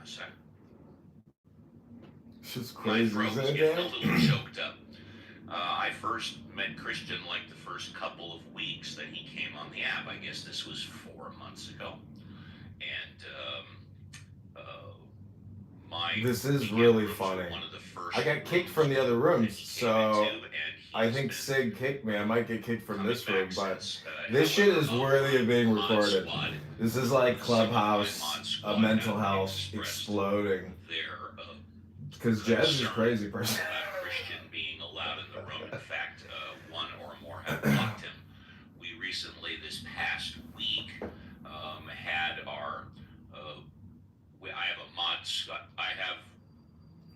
sec. It's My crazy, throat isn't was it, getting a Dan? little choked up. I first met Christian like the first couple of weeks that he came on the app. I guess this was 4 months ago. And uh, my This is weekend really rooms were funny. one of the I first got kicked rooms from the other that rooms, he came so into, and I he's think been Sig kicked me. I might get kicked from coming this room, back but since. this shit However, is of worthy my of being mod recorded. squad, This is like some of my Clubhouse, mod squad mental have health expressed exploding. their because Jazz is a concern crazy person. about Christian being allowed in the room. In fact, one or more have blocked him. We recently, this past week, had our. I have a mod.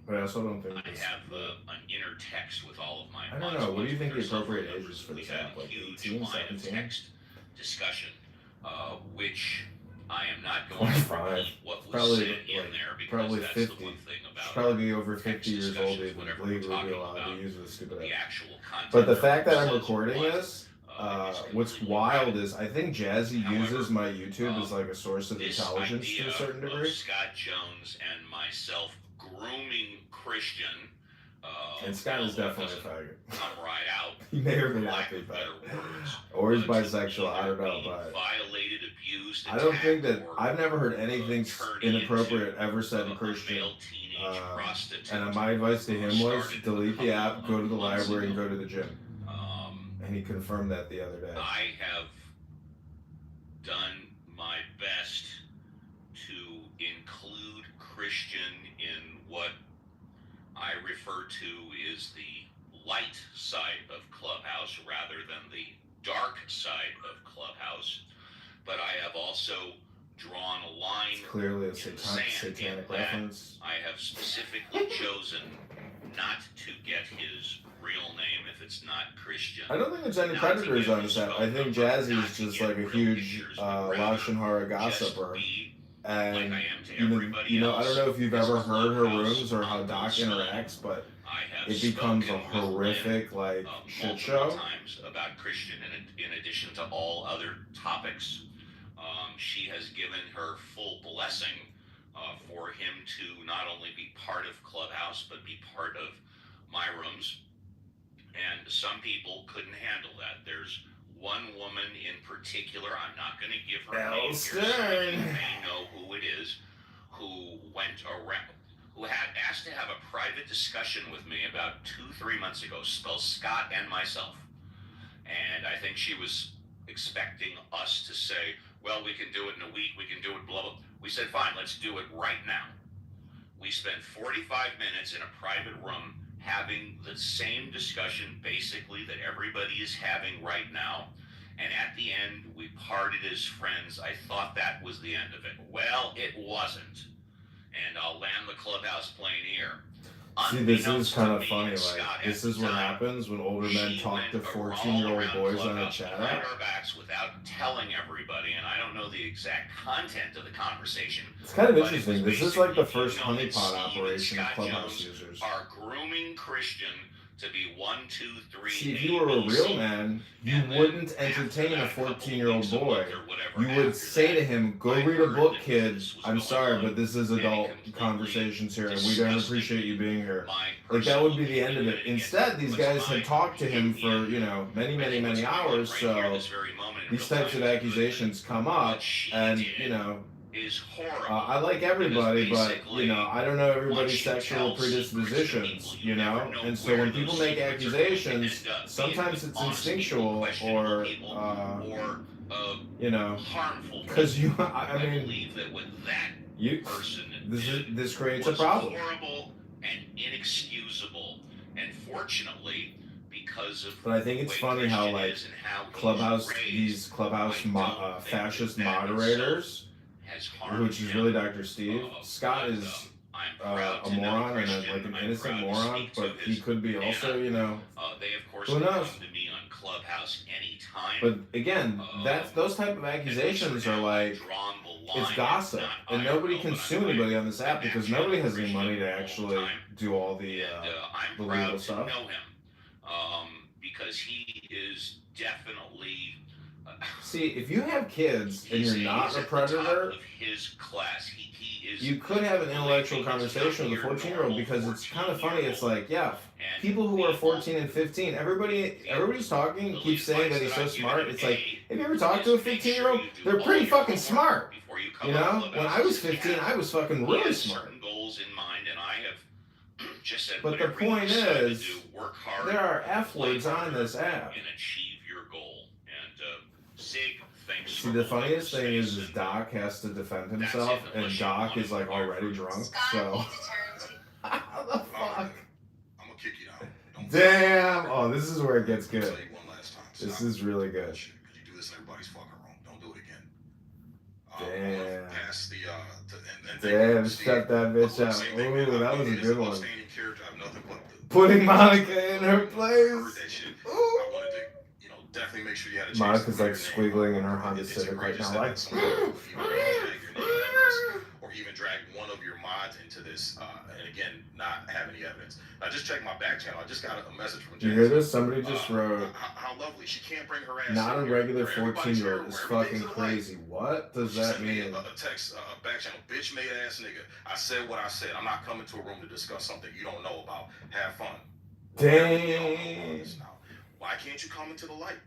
But I also don't think I have an inner text with all of my. I don't know. What do you think the appropriate age is for this app? Like 18, 17? Text discussion, which I am not going to 25. repeat what was Probably said like in there because probably that's 50. the one thing about Should probably be over 50 text years old discussions, even whatever we're legally be talking allowed about, to use this stupid the app. actual content. But the fact that says I'm recording what, this, is what's completely wild private. is I think Jazzy However, uses my YouTube as like a source of this intelligence to idea a certain of degree. Scott Jones and myself grooming Christian, And Scott is well, definitely a doesn't faggot. come right out, He may or for may not lack be of better words, or he's to bisexual. I either don't know, be but violated, abused, I don't think attacked, that or I've never heard anything turned inappropriate into ever said to a Christian. male teenage prostitute. And my advice to him was Started delete the a app, couple go to of the months library, and ago. go to the gym. And he confirmed that the other day. I have done my best to include Christian in what I refer to as the light side of Clubhouse rather than the dark side of Clubhouse. But I have also drawn a line. It's clearly a in the sand satanic in that reference. I have specifically chosen not to get his real name if it's not Christian. I don't think there's any predators on this app. I think Jazzy is just like a huge Lashonhara gossiper. And you know, I don't know if you've ever heard her rooms or how Doc interacts, but it becomes a horrific like shit show. Times about Christian, in addition to all other topics, she has given her full blessing for him to not only be part of Clubhouse but be part of my rooms. And some people couldn't handle that. There's one woman in particular, I'm not going to give her name here, you may know who it is, who went around, who had asked to have a private discussion with me about 2-3 months ago, both Scott and myself. And I think she was expecting us to say, well, we can do it in a week, we can do it, blah, blah. We said, fine, let's do it right now. We spent 45 minutes in a private room having the same discussion basically that everybody is having right now. And at the end, we parted as friends. I thought that was the end of it. Well, it wasn't. And I'll land the Clubhouse plane here. See, this is kind of funny. Like, this is what happens when older men talk to 14-year-old boys on a chat app. Our backs without telling everybody, and I don't know the exact content of the conversation. It's kind of interesting. This is like the first honeypot operation of Clubhouse users. Are grooming Christian to be 1, 2, 3. See, if you were a real man, you wouldn't entertain a 14-year-old boy. You would say to him, go read a book, kid. I'm sorry, but this is adult conversations here, and we don't appreciate you being here. Like, that would be the end of it. Instead, these guys had talked to him for, you know, many, many, many hours, so these types of accusations come up, and, you know, I like everybody, but, you know, I don't know everybody's sexual predispositions, you know? And so when people make accusations, sometimes it's instinctual or, you know, because you, I mean, this creates a problem. Horrible and inexcusable, and fortunately, because of. But I think it's funny how, like, these Clubhouse fascist moderators, which is really Dr. Steve. Scott is a moron and like an innocent moron, but he could be also, you know, who knows? But again, those type of accusations are like, it's gossip, and nobody can sue anybody on this app because nobody has any money to actually do all the legal stuff. Because he is definitely See, if you have kids and he's, you're not he's a at the top predator, of his class. He is. you could have an intellectual He's not conversation with a your 14-year-old because it's kind of funny. It's like, yeah, and people who are 14 and 15, everybody's talking, keeps saying that he's so smart. It's like, have you ever talked to a 15-year-old? They're pretty fucking smart. You know, when I was 15, I was fucking really smart. Certain goals in mind, and I have just said. But the point is, work hard, there are F words on this app. and achieve your goal. And Sig, thanks. See, the funniest thing is Doc has to defend himself, and Doc is like already drunk. So, how the fuck? I'm gonna kick you out. Damn! Oh, this is where it gets I'll good. tell you one last time. This Stop is really good. bullshit, 'cause you do this in everybody's fucking room. Don't do it again. Damn. Pass the Damn, Steve, shut that bitch out. same thing, man. Ooh, that was a It is good an one. outstanding character. I have nothing but Putting Monica in her heard place. that shit. Ooh. I wanted to, definitely make sure you had a chance. Monica's to like clear your squiggling name. in her Honda It's Civic right egregious now, that like. someone would even drag your name into this, or even drag one of your mods into this, and again, not have any evidence. I just checked my back channel. I just got a message from You James. hear this? Somebody just wrote, How lovely. She can't bring her ass. not a in here regular where everybody's 14-year-old here, is where everything's fucking alike. crazy. What does She that sent me mean? a text, back channel, bitch made ass nigga. I said what I said. I'm not coming to a room to discuss something you don't know about. Have fun. Dang. Why can't you come into the light?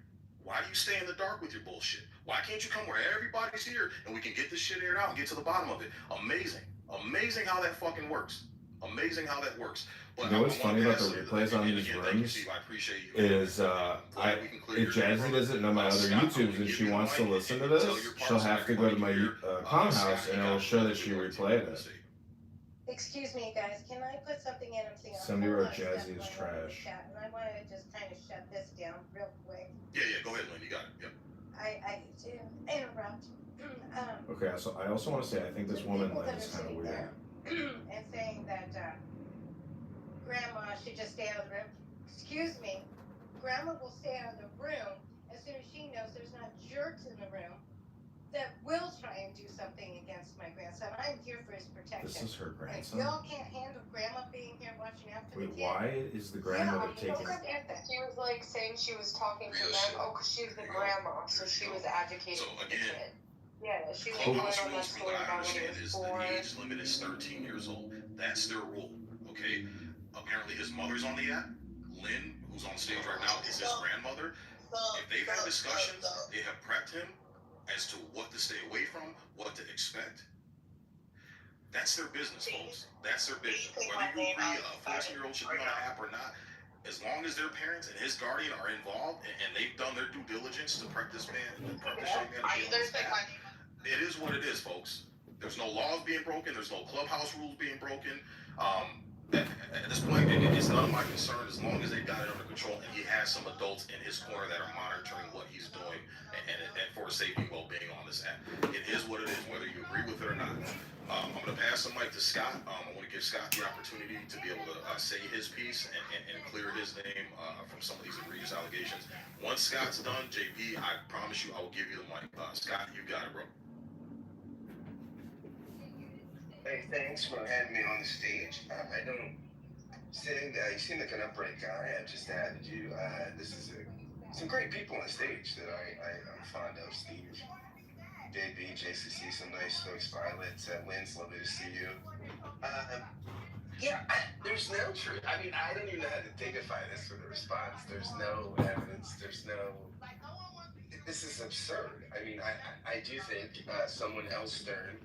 Why do you stay in the dark with your bullshit? Why can't you come where everybody's here and we can get this shit aired out and get to the bottom of it? Amazing. Amazing how that fucking works. Amazing how that works. But You know what's funny about the replays on these rooms is if Jazzy doesn't know my other YouTubes and she wants to listen to this, she'll have to go to my Palm House and it'll show that she replayed it. Excuse me, guys. Can I put something in? I'm seeing Somebody wrote Jazzy is trash. And I want to just kind of shut this down real quick. Yeah, go ahead, Lynn. You got it. Yep. I need to interrupt. Okay, so I also want to say I think this woman Lynn is kind of weird. And saying that Grandma should just stay out of the room. Excuse me. Grandma will stay out of the room as soon as she knows there's not jerks in the room that will try and do something against my grandson. I'm here for his protection. This is her If grandson? y'all can't handle Grandma being here watching after Wait, the kid. why is the grandmother taking... She was like saying she was talking to them. Oh, because she's the grandma, so she was advocating for the kid. Yeah, she was going Clubhouse on that rules, from story what I about when he understand, was is 4. the age limit is 13 years old. That's their rule, okay? Apparently his mother's on the app. Lynn, who's on stage right now, is his grandmother. If they've had discussions, they have prepped him as to what to stay away from, what to expect. That's their business, folks. That's their business. Whether you agree a 14-year-old should be on an app or not, as long as their parents and his guardian are involved and they've done their due diligence to prep this man, to prep this young man to be on this app, it is what it is, folks. There's no laws being broken. There's no clubhouse rules being broken. At this point, it's none of my concern as long as they've got it under control and he has some adults in his corner that are monitoring what he's doing and for safety and well-being on this app. It is what it is, whether you agree with it or not. I'm going to pass the mic to Scott. I want to give Scott the opportunity to be able to say his piece and clear his name from some of these egregious allegations. Once Scott's done, JP, I promise you I will give you the mic. Scott, you got it, bro. Hey, thanks for having me on the stage. I don't you seem like an upright guy. I just added you. This is some great people on the stage that I'm fond of. Steve, JB, JCC, some nice folks. Violet, Lynn's lovely to see you. There's no truth. I mean, I don't even know how to dignify this with a response. There's no evidence. This is absurd. I mean, I do think someone else, Stern,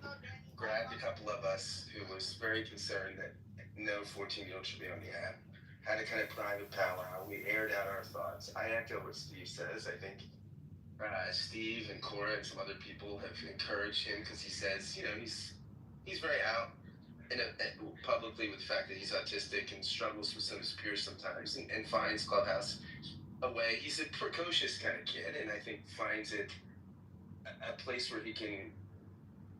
grabbed a couple of us who was very concerned that no 14-year-old should be on the app, had a kind of private powwow. We aired out our thoughts. I echo what Steve says. I think Steve and Cora and some other people have encouraged him because he says, he's very out publicly with the fact that he's autistic and struggles with some of his peers sometimes and finds Clubhouse a way. He's a precocious kind of kid, and I think finds it a place where he can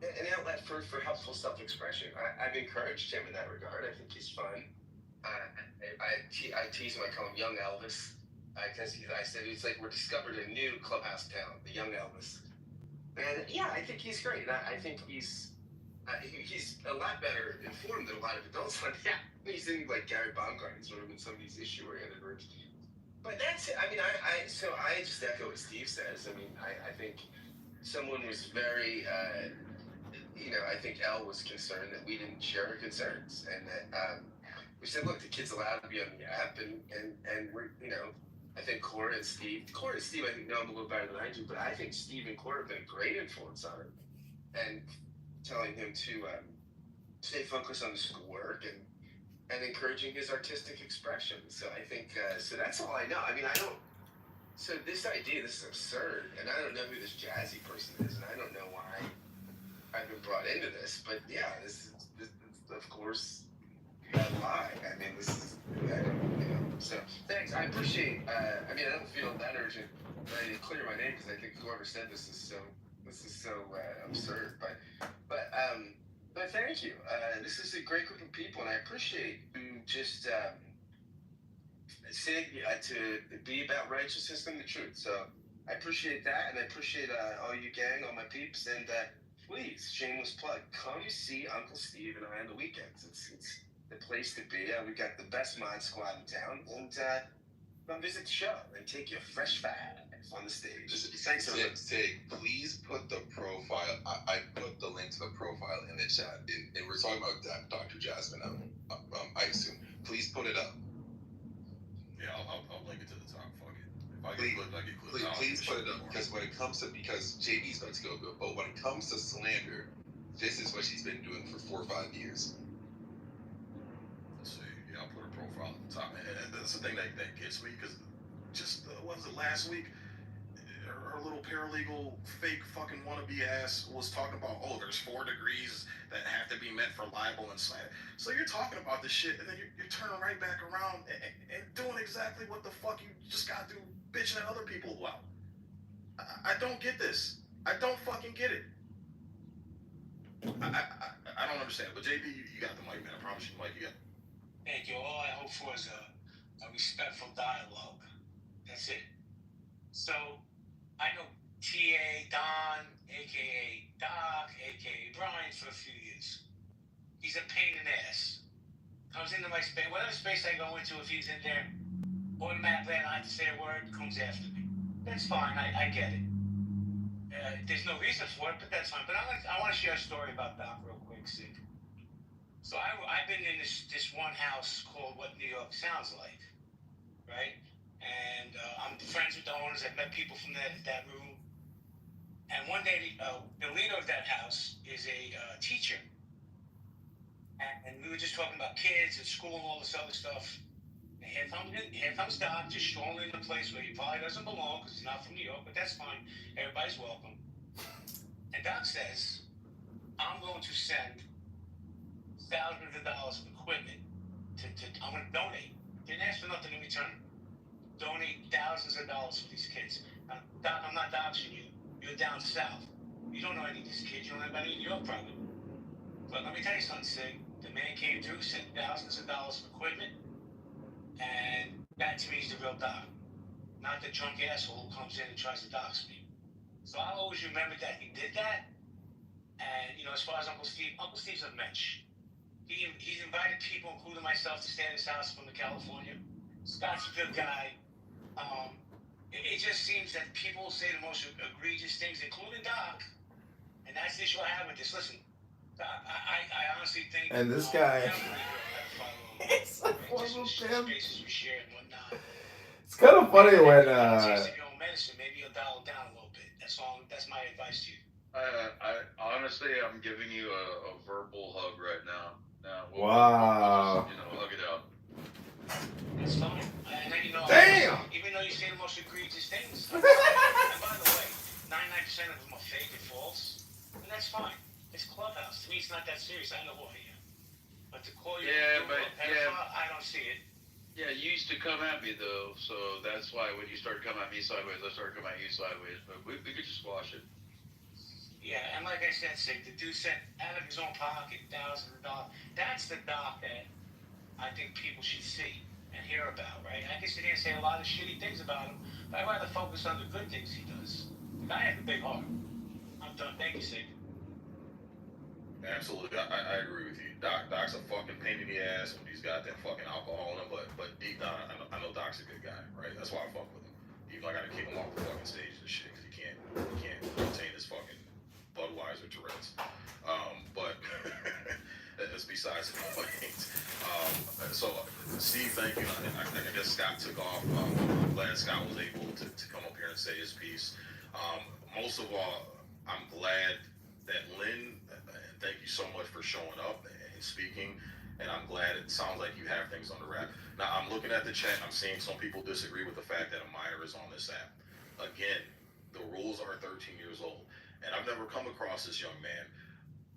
an outlet for helpful self-expression. I've encouraged him in that regard. I think he's fun. I tease him. I call him Young Elvis because I said it's like we're discovered a new Clubhouse talent, the Young Elvis. And I think he's great. I think he's a lot better informed than a lot of adults. Like, he's in like Gary Baumgarten's room and some of these issue-oriented rooms. But that's it. I mean, I just echo what Steve says. I mean, I think someone was very, I think Elle was concerned that we didn't share her concerns, and that we said, look, the kid's allowed to be on the app, and we're, I think Cora and Steve, I think know him a little better than I do, but I think Steve and Cora have been a great influence on him, and telling him to stay focused on the schoolwork and encouraging his artistic expression. So I think, so that's all I know. I mean, I don't. So this is absurd, and I don't know who this Jazzy person is, and I don't know why I've been brought into this, but yeah, this is of course a lie. I mean, this is, so thanks. I appreciate, I mean, I don't feel that urgent ready to clear my name, because I think whoever said this is so absurd, but thank you. This is a great group of people, and I appreciate you just, say to be about righteousness and the truth. So I appreciate that, and I appreciate all you gang, all my peeps, and please, shameless plug, come see Uncle Steve and I on the weekends. It's the place to be. We got the best mod squad in town, and come visit the show and take your fresh five on the stage. Thanks so much. Please put the profile. I put the link to the profile in the chat, and we're talking about Dr. Jasmine. I assume. Please put it up. Yeah, I'll link it to the top. Fuck it. If I get clipped, I get clipped. Please put it up, because when it comes to, because JB's about to go good, but when it comes to slander, this is what she's been doing for 4 or 5 years. Let's see. Yeah, I'll put her profile at the top. And that's the thing that gets me, because just what was it, last week? Her little paralegal fake fucking wannabe ass was talking about, oh, there's 4 degrees that have to be met for libel and slander. So you're talking about this shit, and then you're turning right back around and doing exactly what the fuck you just got to do, bitching at other people about. I don't get this. I don't fucking get it. I don't understand. But JB, you got the mic, man. I promise you, Mike, you got it. Thank you. All I hope for is a respectful dialogue. That's it. So, I know T.A. Don, a.k.a. Doc, a.k.a. Brian, for a few years. He's a pain in the ass. Comes into my space. Whatever space I go into, if he's in there, automatically I don't have to say a word, comes after me. That's fine. I get it. There's no reason for it, but that's fine. But I want to share a story about Doc real quick, Sid. So I've been in this one house called What New York Sounds Like, right? And I'm friends with the owners. I've met people from that room. And one day, the leader of that house is a teacher. And we were just talking about kids and school and all this other stuff. And here comes Doc, just strolling in a place where he probably doesn't belong because he's not from New York, but that's fine. Everybody's welcome. And Doc says, I'm going to send thousands of dollars of equipment I'm going to donate. Didn't ask for nothing in return. Donate thousands of dollars for these kids. Now, Doc, I'm not doxing you. You're down south. You don't know any of these kids. You don't know anybody in New York, probably. But let me tell you something, Sig. The man came through, sent thousands of dollars of equipment, and that to me is the real Doc. Not the drunk asshole who comes in and tries to dox me. So I'll always remember that he did that. And, as far as Uncle Steve's a mensch. He's invited people, including myself, to stay at his house from California. Scott's a good guy. It just seems that people say the most egregious things, including Doc, and that's the issue I have with this. Listen, I honestly think. And this guy. It's a formal pimp. It's kind of funny when. Maybe you'll dial down a little bit. That's my advice to you. I honestly, I'm giving you a verbal hug right now. Wow. We'll just, hug it out. That's fine. And damn! Even though you say the most egregious things. And by the way, 99% of them are fake and false. And that's fine. It's Clubhouse. To me, it's not that serious. I know who I am. But to call you a pedophile, I don't see it. Yeah, you used to come at me, though. So that's why when you started coming at me sideways, I started coming at you sideways. But we could just squash it. Yeah, and like I said, Sig, the dude sent out of his own pocket thousands of dollars. That's the Doc that I think people should see and hear about, right? I can sit here and say a lot of shitty things about him, but I'd rather focus on the good things he does. The guy has a big heart. I'm done. Thank you, Sig. Absolutely, I agree with you. Doc's a fucking pain in the ass when he's got that fucking alcohol in him, but deep down, I know Doc's a good guy, right? That's why I fuck with him. Even though I gotta kick him off the fucking stage and shit, because he can't contain his fucking Budweiser Tourette's. But that's besides the point. So Steve, thank you. I guess Scott took off. I'm glad Scott was able to come up here and say his piece. Most of all, I'm glad that Lynn, and thank you so much for showing up and speaking. And I'm glad it sounds like you have things on the wrap. Now, I'm looking at the chat. I'm seeing some people disagree with the fact that a minor is on this app. Again, the rules are 13 years old. And I've never come across this young man,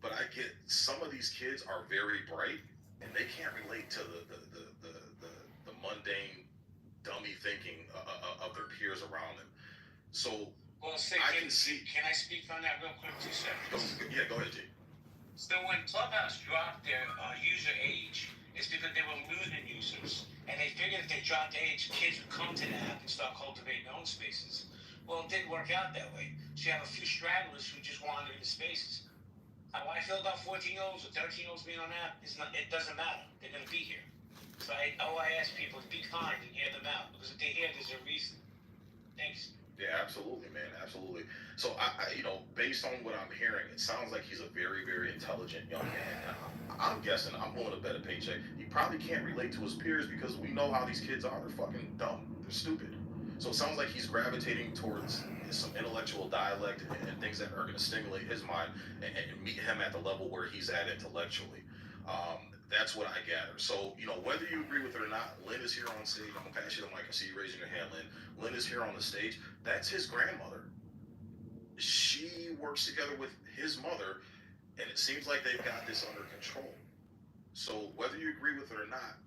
but I get some of these kids are very bright and they can't relate to the mundane dummy thinking of their peers around them. So well, can I speak on that real quick? 2 seconds. Yeah, go ahead, Jay. So when Clubhouse dropped their user age, it's because they were losing users, and they figured if they dropped the age, kids would come to the app and start cultivating their own spaces. Well, it didn't work out that way. So you have a few stragglers who just wander into spaces. How I feel about 14-year-olds or 13-year-olds being on the app, it doesn't matter. They're going to be here. So all I ask people is be kind and hear them out, because if they're here, there's a reason. Thanks. Yeah, absolutely, man, absolutely. So I based on what I'm hearing, it sounds like he's a very, very intelligent young man. I'm guessing, I'm willing to bet a paycheck, he probably can't relate to his peers because we know how these kids are. They're fucking dumb. They're stupid. So it sounds like he's gravitating towards some intellectual dialect and things that are going to stimulate his mind and meet him at the level where he's at intellectually. That's what I gather. So, whether you agree with it or not, Lynn is here on stage. I'm going to pass you the mic. I see you raising your hand, Lynn. Lynn is here on the stage. That's his grandmother. She works together with his mother, and it seems like they've got this under control. So, whether you agree with it or not,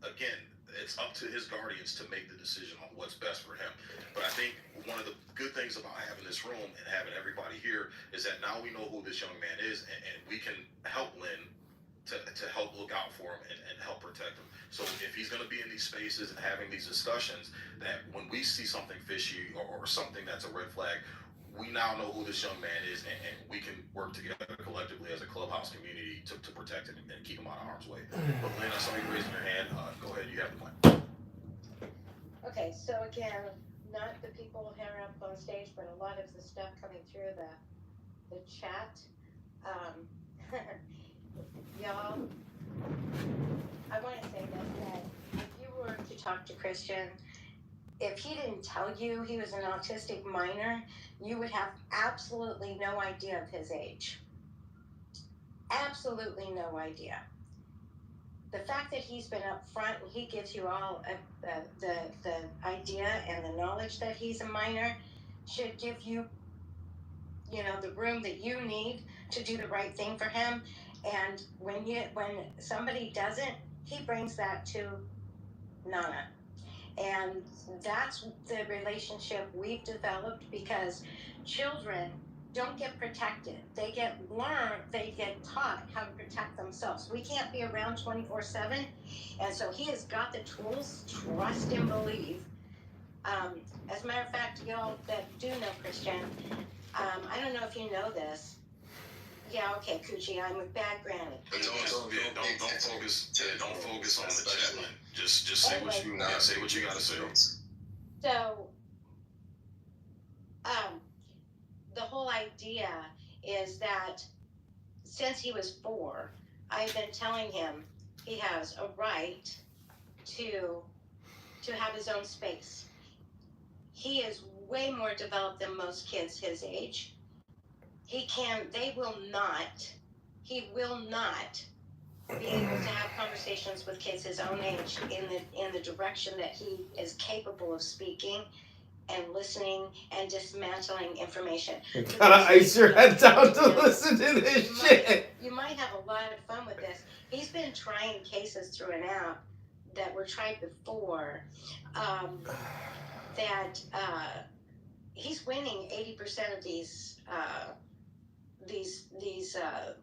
again, it's up to his guardians to make the decision on what's best for him. But I think one of the good things about having this room and having everybody here is that now we know who this young man is, and we can help Lynn to help look out for him and help protect him. So if he's going to be in these spaces and having these discussions, that when we see something fishy or something that's a red flag, we now know who this young man is, and we can work together collectively as a Clubhouse community to protect him and keep him out of harm's way. But Lynn, I saw you raising your hand. Go ahead, you have the mic. Okay, so again, not the people here up on stage, but a lot of the stuff coming through the chat. Y'all, I want to say this, that if you were to talk to Christian, if he didn't tell you he was an autistic minor, you would have absolutely no idea of his age. Absolutely no idea. The fact that he's been up front and he gives you all the idea and the knowledge that he's a minor should give you, the room that you need to do the right thing for him. And when somebody doesn't, he brings that to Nana. And that's the relationship we've developed, because children don't get protected. They get taught how to protect themselves. We can't be around 24/7. And so he has got the tools, trust and believe. As a matter of fact, y'all that do know Christian, I don't know if you know this. Yeah, okay, Coochie, I'm a bad granny. Don't focus on the chat, Lynn. Just say what you say what you gotta say. So, the whole idea is that since he was 4, I've been telling him he has a right to have his own space. He is way more developed than most kids his age. He will not be able to have conversations with kids his own age in the direction that he is capable of speaking and listening and dismantling information. You gotta ice your head down to listen to this shit. You might have a lot of fun with this. He's been trying cases through an app that were tried before. He's winning 80% of these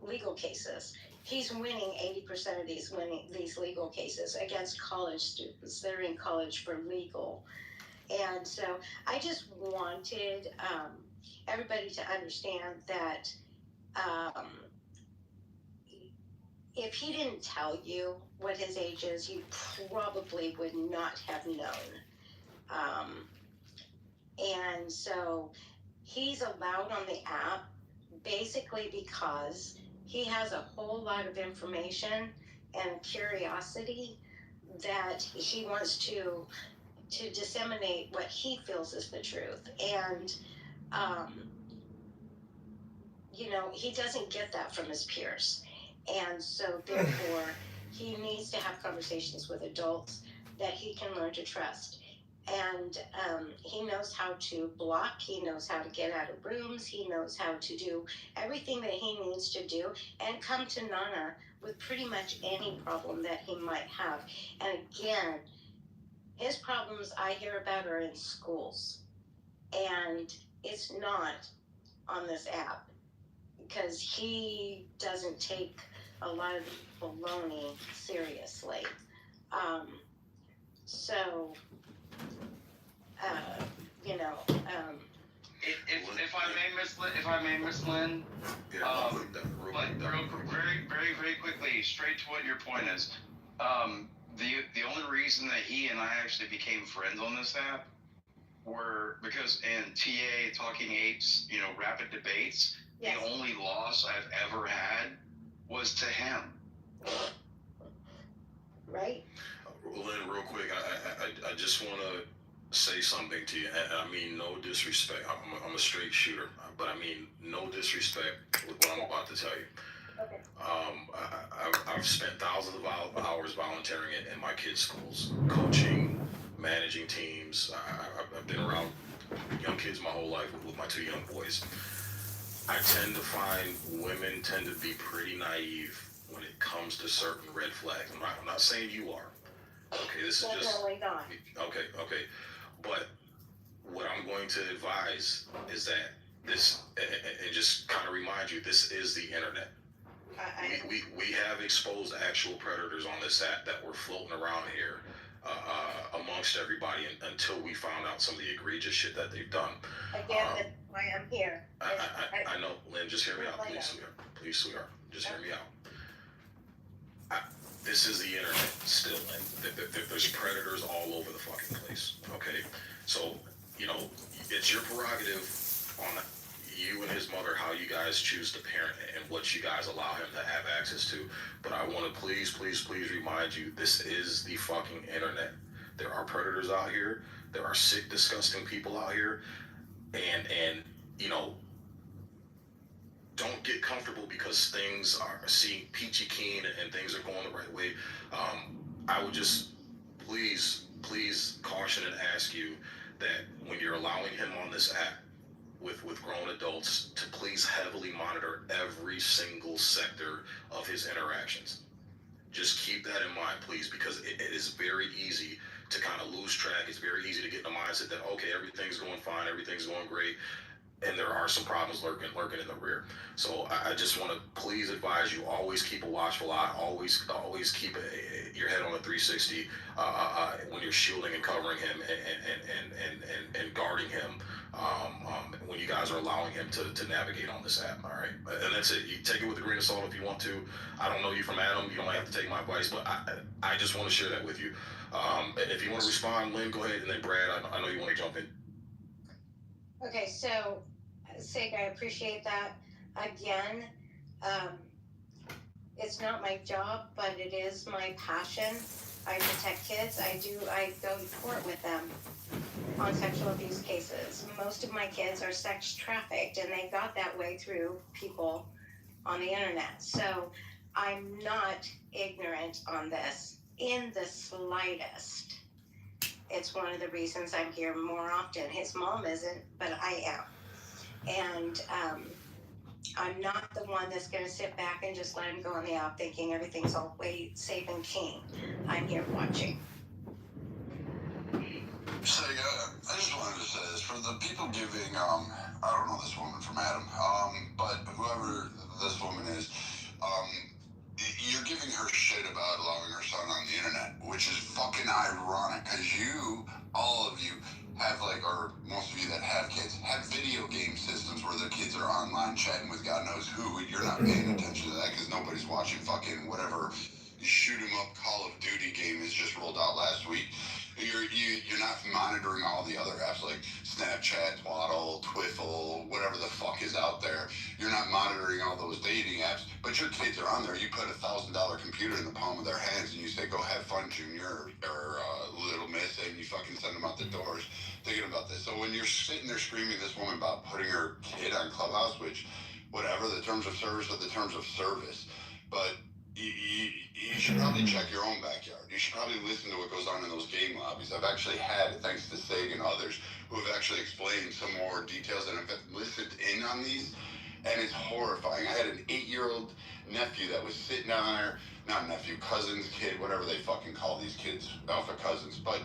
legal cases. He's winning 80% of these legal cases against college students. They're in college for legal. And so I just wanted everybody to understand that if he didn't tell you what his age is, you probably would not have known. And so he's allowed on the app basically because he has a whole lot of information and curiosity that he wants to disseminate what he feels is the truth. And he doesn't get that from his peers. And so therefore he needs to have conversations with adults that he can learn to trust. And he knows how to block, he knows how to get out of rooms, he knows how to do everything that he needs to do and come to Nana with pretty much any problem that he might have. And again, his problems I hear about are in schools. And it's not on this app because he doesn't take a lot of baloney seriously. So, if I may, Miss Lynn, very quickly, straight to what your point is. The only reason that he and I actually became friends on this app were because in TA Talking Apes, rapid debates, yes, the only loss I've ever had was to him. Right? Lynn, real quick, I just want to say something to you. I mean, no disrespect. I'm a straight shooter, but I mean, no disrespect with what I'm about to tell you. Okay. I've spent thousands of hours volunteering in my kids' schools, coaching, managing teams. I've been around young kids my whole life with my two young boys. I tend to find women tend to be pretty naive when it comes to certain red flags. I'm not saying you are. Okay, this is definitely just not. Okay. But what I'm going to advise is that this, and just kind of remind you, this is the internet. We have exposed actual predators on this app that were floating around here amongst everybody until we found out some of the egregious shit that they've done. Again, that's why I'm here. I know, Lynn, just hear me out, please, sweetheart. Just hear me out. This is the internet still, and there's predators all over the fucking place, okay? So, it's your prerogative on you and his mother how you guys choose to parent and what you guys allow him to have access to. But I want to please remind you, this is the fucking internet. There are predators out here. There are sick, disgusting people out here. And don't get comfortable because things are seeing peachy keen and things are going the right way. I would just please caution and ask you that when you're allowing him on this app with grown adults to please heavily monitor every single sector of his interactions. Just keep that in mind, please, because it is very easy to kind of lose track. It's very easy to get in the mindset that, okay, everything's going fine, everything's going great, and there are some problems lurking in the rear. So I just want to please advise you, always keep a watchful eye, always keep your head on a 360 when you're shielding and covering him and guarding him when you guys are allowing him to navigate on this app. All right, and that's it. You take it with a grain of salt if you want to. I don't know you from Adam. You don't have to take my advice, but I just want to share that with you. If you want to respond, Lynn, go ahead, and then Brad, I know you want to jump in. Okay, so Sig, I appreciate that. Again, it's not my job, but it is my passion. I protect kids. I go to court with them on sexual abuse cases. Most of my kids are sex trafficked, and they got that way through people on the internet. So I'm not ignorant on this in the slightest. It's one of the reasons I'm here more often. His mom isn't, but I am. And I'm not the one that's going to sit back and just let him go on the app thinking everything's all safe and clean. I'm here watching. Say, I just wanted to say this. For the people giving, I don't know this woman from Adam, but whoever this woman is, you're giving her shit about allowing her son on the internet, which is fucking ironic, because all of you, have like, or most of you that have kids, have video game systems where their kids are online chatting with God knows who, and you're not paying attention to that because nobody's watching fucking whatever shoot 'em up Call of Duty game is just rolled out last week. You're not monitoring all the other apps like Snapchat, Twaddle, Twiffle, whatever the fuck is out there. You're not monitoring all those dating apps, but your kids are on there. You put $1,000 computer in the palm of their hands and you say, "Go have fun, Junior," or Little Miss, and you fucking send them out the doors thinking about this. So when you're sitting there screaming this woman about putting her kid on Clubhouse, which, whatever, the terms of service are the terms of service, but you should probably check your own backyard. You should probably listen to what goes on in those game lobbies. I've actually had, thanks to Sag and others, who have actually explained some more details and have listened in on these, and it's horrifying. I had an 8-year-old nephew that was sitting down there, not nephew, cousin's kid, whatever they fucking call these kids, alpha cousins, but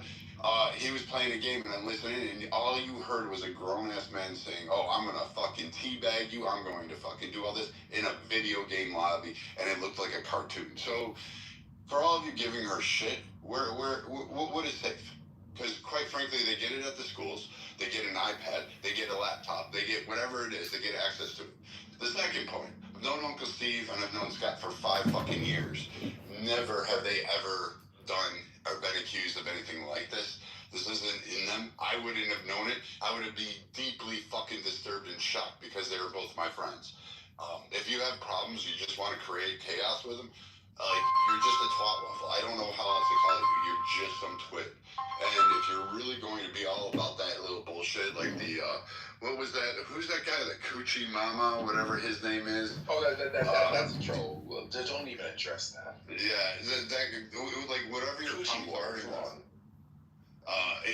he was playing a game and I'm listening, and all you heard was a grown-ass man saying, "Oh, I'm gonna fucking teabag you, I'm going to fucking do all this," in a video game lobby, and it looked like a cartoon. So, for all of you giving her shit, what is safe? Because quite frankly, they get it at the schools, they get an iPad, they get a laptop, they get whatever it is, they get access to it. The second point, I've known Uncle Steve and I've known Scott for 5 fucking years. Never have they ever done or been accused of anything like this. This isn't in them. I wouldn't have known it. I would have been deeply fucking disturbed and shocked because they were both my friends. If you have problems, you just want to create chaos with them, like, you're just a twat waffle. I don't know how else to call it. You're just some twit. And if you're really going to be all about that little bullshit, like the, what was that? Who's that guy? The Coochie Mama, whatever his name is. Oh, that's a troll. Well, don't even address that. Yeah, like, whatever your pump are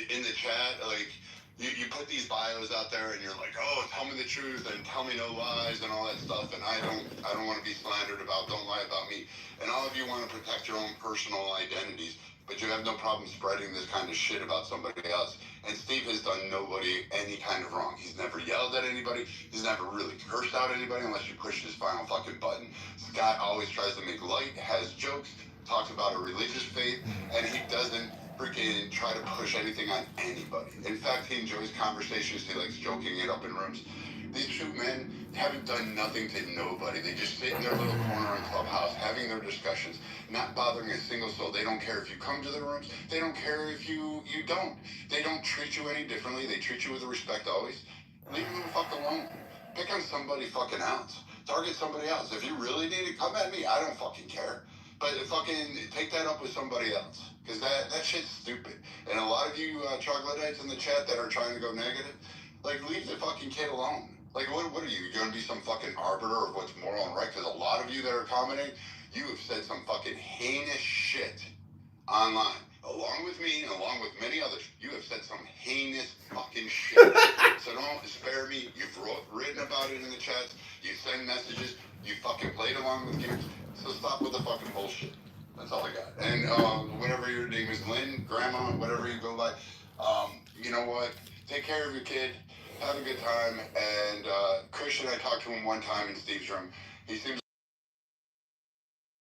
in the chat, like, you put these bios out there and you're like, "Oh, tell me the truth and tell me no lies," and all that stuff, and I don't want to be slandered about, don't lie about me. And all of you want to protect your own personal identities, but you have no problem spreading this kind of shit about somebody else. And Steve has done nobody any kind of wrong. He's never yelled at anybody. He's never really cursed out anybody unless you push his final fucking button. Scott always tries to make light, has jokes, talks about a religious faith, and he doesn't freaking try to push anything on anybody. In fact, he enjoys conversations. He likes joking it up in rooms. These two men haven't done nothing to nobody. They just sit in their little corner in Clubhouse having their discussions, not bothering a single soul. They don't care if you come to their rooms. They don't care if you don't. They don't treat you any differently. They treat you with respect always. Leave them the fuck alone. Pick on somebody fucking else. Target somebody else. If you really need it, come at me. I don't fucking care. But fucking take that up with somebody else. Because that shit's stupid. And a lot of you troglodytes in the chat that are trying to go negative, like, leave the fucking kid alone. Like, what are you? You're going to be some fucking arbiter of what's moral and right? Because a lot of you that are commenting, you have said some fucking heinous shit online. Along with me and along with many others, you have said some heinous fucking shit. So don't spare me. You've written about it in the chats. You send messages. You fucking played along with games. So stop with the fucking bullshit. That's all I got. And whatever your name is, Lynn, Grandma, whatever you go by, you know what? Take care of your kid. Have a good time. And Christian, I talked to him one time in Steve's room. He seems